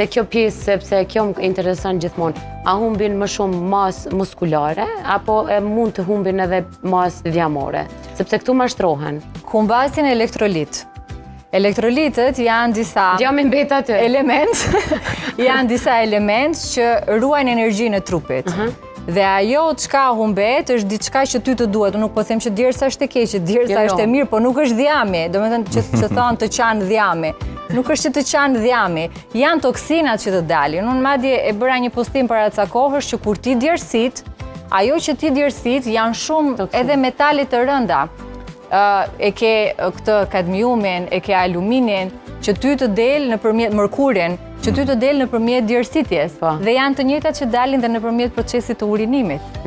te kjo pjesë, sepse kjo më intereson gjithmonë, a humbin më shumë masë muskulare, apo mund të humbin edhe masë dhjamore? Sepse këtu mashtrohen. Humbasin elektrolit. Elektrolitët janë disa element, janë disa element që ruajnë energjinë e trupit. Dhe ajo çka humbet është diçka që ty të duhet. Unë nuk po them që djersa është e keqe, djersa është e mirë, po nuk është dhjami. Domethënë që thonë të qanë dhjami. Nuk është që të qanë dhjami, janë toksinat që të dalin. Unë madje e bëra një postim para ca kohësh që kur ti djersit, ajo që ti djersit janë shumë edhe metalet të rënda. E ke këtë kadmiumin, e ke aluminin, që ty të del nëpërmjet mërkurin, që ty të del nëpërmjet djersitjes, dhe janë të njëjtat që dalin dhe nëpërmjet procesit të urinimit.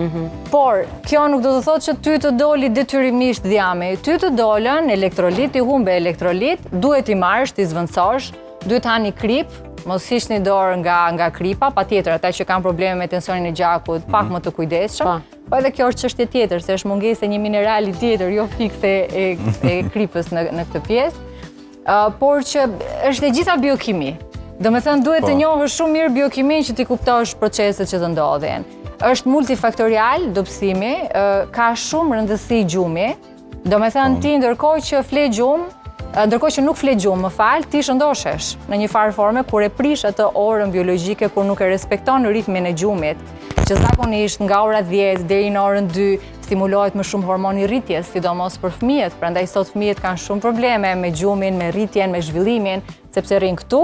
Por, kjo nuk do të thotë që ty të doli detyrimisht dhjami. Ty të dolën elektrolit, i humbe elektrolit, duhet i marrësh, ti zvendësosh, duhet hani krip, mos hiq një dorë nga kripa, patjetër ata që kanë probleme me tensionin e gjakut, pak më të kujdesshëm. Po edhe kjo është çështje tjetër, se është mungesë e një minerali tjetër, jo fikse e kripës në këtë pjesë. Por që është e gjitha biokimi. Domethënë duhet të njohësh shumë mirë biokimin që ti kuptosh proceset që të ndodhin. Është multifaktorial dobësimi, ka shumë rëndësi gjumi. Domethënë ti ndërkohë që nuk fle gjumë, ti shëndoshesh në një farë forme kur e prish atë orën biologjike, kur nuk e respekton ritmin e gjumit, që zakonisht nga ora 10 deri në orën 2 stimulohet më shumë hormoni rritjes, sidomos për fëmijët, prandaj sot fëmijët kanë shumë probleme me gjumin, me rritjen, me zhvillimin, sepse rrin këtu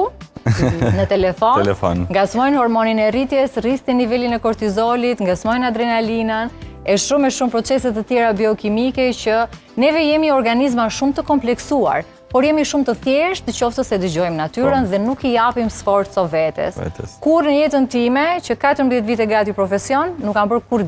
në telefon, ngasmojnë hormonin e rritjes, rrisin nivelin e kortizolit, ngasmojnë adrenalinën, e shumë proceset të tjera biokimike që neve jemi organizma shumë të kompleksuar, por jemi shumë të thjeshtë qoftë se dëgjojmë natyrën dhe nuk i japim sforco vetes. Kur në jetën time, që 14 vite gati profesion, nuk kam bërë kur